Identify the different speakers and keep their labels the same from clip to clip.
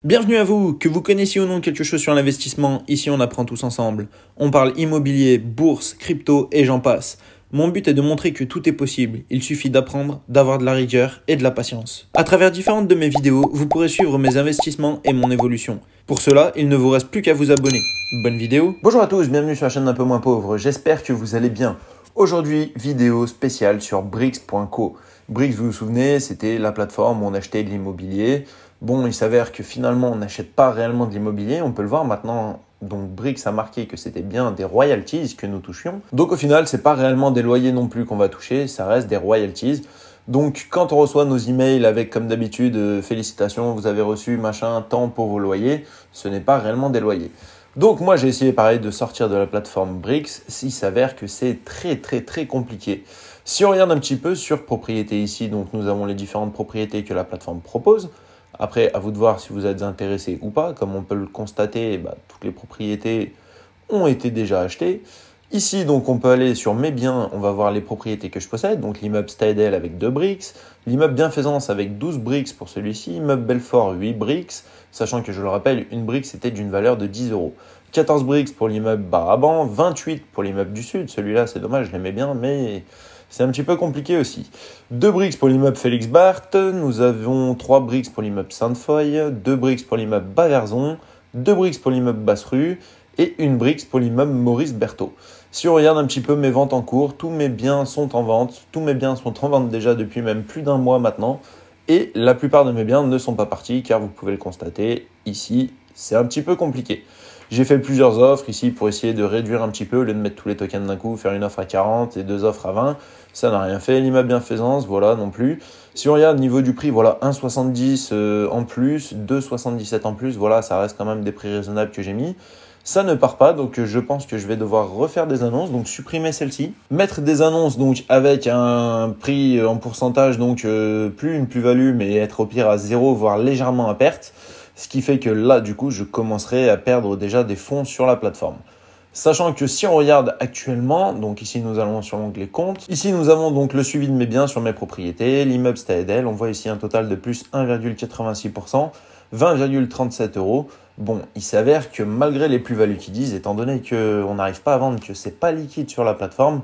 Speaker 1: Bienvenue à vous, que vous connaissiez ou non quelque chose sur l'investissement, ici on apprend tous ensemble. On parle immobilier, bourse, crypto et j'en passe. Mon but est de montrer que tout est possible, il suffit d'apprendre, d'avoir de la rigueur et de la patience. À travers différentes de mes vidéos, vous pourrez suivre mes investissements et mon évolution. Pour cela, il ne vous reste plus qu'à vous abonner. Bonne vidéo. Bonjour à tous, bienvenue sur la chaîne d'un peu moins pauvre, j'espère que vous allez bien. Aujourd'hui, vidéo spéciale sur Brix.co. Brix, vous vous souvenez, c'était la plateforme où on achetait de l'immobilier. Bon, il s'avère que finalement, on n'achète pas réellement de l'immobilier. On peut le voir maintenant. Donc, Brix a marqué que c'était bien des royalties que nous touchions. Donc, au final, c'est pas réellement des loyers non plus qu'on va toucher. Ça reste des royalties. Donc, quand on reçoit nos emails avec, comme d'habitude, félicitations, vous avez reçu machin, tant pour vos loyers, ce n'est pas réellement des loyers. Donc, moi, j'ai essayé pareil de sortir de la plateforme Brix. Il s'avère que c'est très compliqué. Si on regarde un petit peu sur propriété ici, donc nous avons les différentes propriétés que la plateforme propose. Après, à vous de voir si vous êtes intéressé ou pas. Comme on peut le constater, toutes les propriétés ont été déjà achetées. Ici, donc, on peut aller sur mes biens, on va voir les propriétés que je possède. Donc, l'immeuble Stadel avec 2 briques, l'immeuble Bienfaisance avec 12 briques pour celui-ci, l'immeuble Belfort 8 briques, sachant que je le rappelle, une brique c'était d'une valeur de 10 euros. 14 briques pour l'immeuble Baraban, 28 pour l'immeuble du Sud. Celui-là, c'est dommage, je l'aimais bien, mais c'est un petit peu compliqué aussi. 2 briques pour l'immeuble Félix Barthes, nous avons 3 briques pour l'immeuble Sainte-Foy, 2 briques pour l'immeuble Baverzon, 2 briques pour l'immeuble Basse-Rue et 1 brique pour l'immeuble Maurice Berthaud. Si on regarde un petit peu mes ventes en cours, tous mes biens sont en vente. Tous mes biens sont en vente déjà depuis même plus d'un mois maintenant. Et la plupart de mes biens ne sont pas partis car vous pouvez le constater, ici, c'est un petit peu compliqué. J'ai fait plusieurs offres ici pour essayer de réduire un petit peu, au lieu de mettre tous les tokens d'un coup, faire une offre à 40 et 2 offres à 20. Ça n'a rien fait. L'immeuble Bienfaisance, voilà, non plus. Si on regarde au niveau du prix, voilà, 1,70 en plus, 2,77 en plus, voilà, ça reste quand même des prix raisonnables que j'ai mis. Ça ne part pas, donc je pense que je vais devoir refaire des annonces, donc supprimer celle-ci. Mettre des annonces donc avec un prix en pourcentage, donc plus une plus-value, mais être au pire à 0, voire légèrement à perte. Ce qui fait que là, du coup, je commencerai à perdre déjà des fonds sur la plateforme. Sachant que si on regarde actuellement, donc ici nous allons sur l'onglet compte, ici nous avons donc le suivi de mes biens sur mes propriétés, l'immeuble Stadel, on voit ici un total de plus 1,86%, 20,37 euros. Bon, il s'avère que malgré les plus-values qu'ils disent, étant donné qu'on n'arrive pas à vendre, que c'est pas liquide sur la plateforme,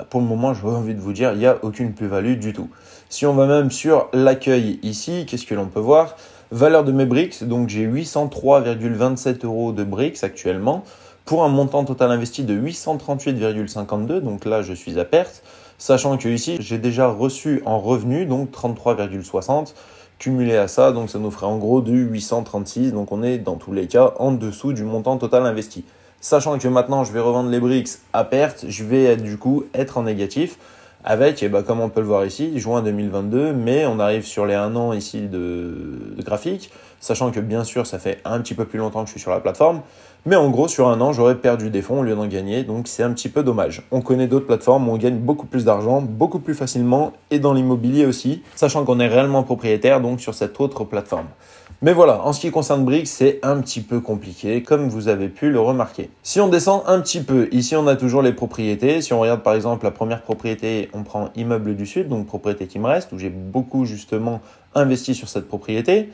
Speaker 1: pour le moment, j'ai envie de vous dire, il n'y a aucune plus-value du tout. Si on va même sur l'accueil ici, qu'est-ce que l'on peut voir? Valeur de mes briques, donc j'ai 803,27 euros de briques actuellement, pour un montant total investi de 838,52, donc là je suis à perte, sachant que ici j'ai déjà reçu en revenu, donc 33,60, cumulé à ça, donc ça nous ferait en gros de 836, donc on est dans tous les cas en dessous du montant total investi. Sachant que maintenant je vais revendre les briques à perte, je vais du coup être en négatif avec, comme on peut le voir ici, juin 2022, mais on arrive sur les 1 an ici de graphique, sachant que bien sûr ça fait un petit peu plus longtemps que je suis sur la plateforme, mais en gros sur 1 an j'aurais perdu des fonds au lieu d'en gagner, donc c'est un petit peu dommage. On connaît d'autres plateformes où on gagne beaucoup plus d'argent, beaucoup plus facilement, et dans l'immobilier aussi, sachant qu'on est réellement propriétaire donc sur cette autre plateforme. Mais voilà, en ce qui concerne Brix, c'est un petit peu compliqué, comme vous avez pu le remarquer. Si on descend un petit peu, ici on a toujours les propriétés. Si on regarde par exemple la première propriété, on prend Immeuble du Sud, donc propriété qui me reste, où j'ai beaucoup justement investi sur cette propriété.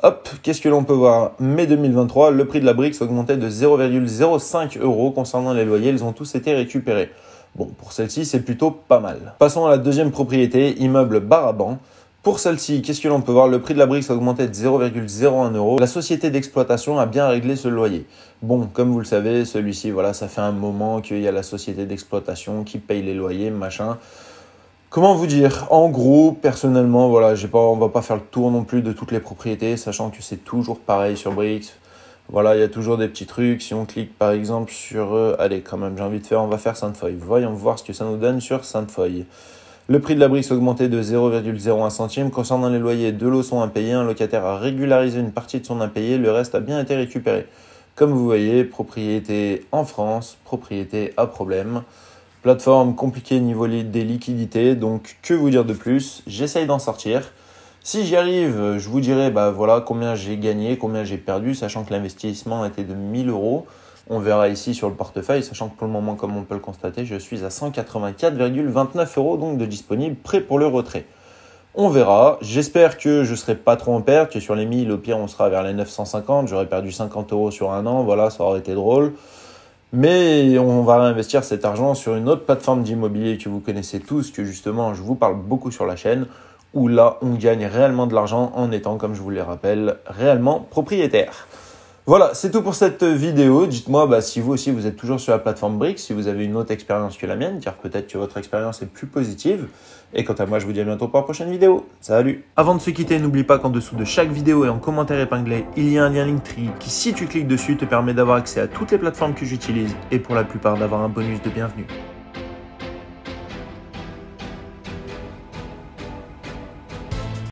Speaker 1: Hop, qu'est-ce que l'on peut voir? Mai 2023, le prix de la Brix augmentait de 0,05 euros concernant les loyers, ils ont tous été récupérés. Bon, pour celle-ci, c'est plutôt pas mal. Passons à la deuxième propriété, Immeuble Baraban. Pour celle-ci, qu'est-ce que l'on peut voir? Le prix de la brique a augmenté de 0,01 euros. La société d'exploitation a bien réglé ce loyer. Bon, comme vous le savez, celui-ci, voilà, ça fait un moment qu'il y a la société d'exploitation qui paye les loyers, machin. Comment vous dire? En gros, personnellement, voilà, on va pas faire le tour non plus de toutes les propriétés, sachant que c'est toujours pareil sur Brix. Voilà, il y a toujours des petits trucs. Si on clique par exemple sur, allez, quand même, j'ai envie de faire, on va faire Sainte-Foy. Voyons voir ce que ça nous donne sur Sainte-Foy. Le prix de la brique a augmenté de 0,01 centime. Concernant les loyers, 2 lots sont impayés. Un locataire a régularisé une partie de son impayé. Le reste a bien été récupéré. Comme vous voyez, propriété en France, propriété à problème. Plateforme compliquée niveau des liquidités. Donc, que vous dire de plus? J'essaye d'en sortir. Si j'y arrive, je vous dirai voilà, combien j'ai gagné, combien j'ai perdu, sachant que l'investissement était de 1000 euros. On verra ici sur le portefeuille, sachant que pour le moment, comme on peut le constater, je suis à 184,29 euros donc de disponible, prêt pour le retrait. On verra. J'espère que je serai pas trop en perte, que sur les 1000, au pire, on sera vers les 950. J'aurais perdu 50 € sur un an. Voilà, ça aurait été drôle. Mais on va réinvestir cet argent sur une autre plateforme d'immobilier que vous connaissez tous, que justement, je vous parle beaucoup sur la chaîne, où là, on gagne réellement de l'argent en étant, comme je vous le rappelle, réellement propriétaire. Voilà, c'est tout pour cette vidéo. Dites-moi si vous aussi vous êtes toujours sur la plateforme Brix, si vous avez une autre expérience que la mienne, car peut-être que votre expérience est plus positive. Et quant à moi, je vous dis à bientôt pour la prochaine vidéo. Salut! Avant de se quitter, n'oublie pas qu'en dessous de chaque vidéo et en commentaire épinglé, il y a un lien Linktree qui, si tu cliques dessus, te permet d'avoir accès à toutes les plateformes que j'utilise et pour la plupart d'avoir un bonus de bienvenue.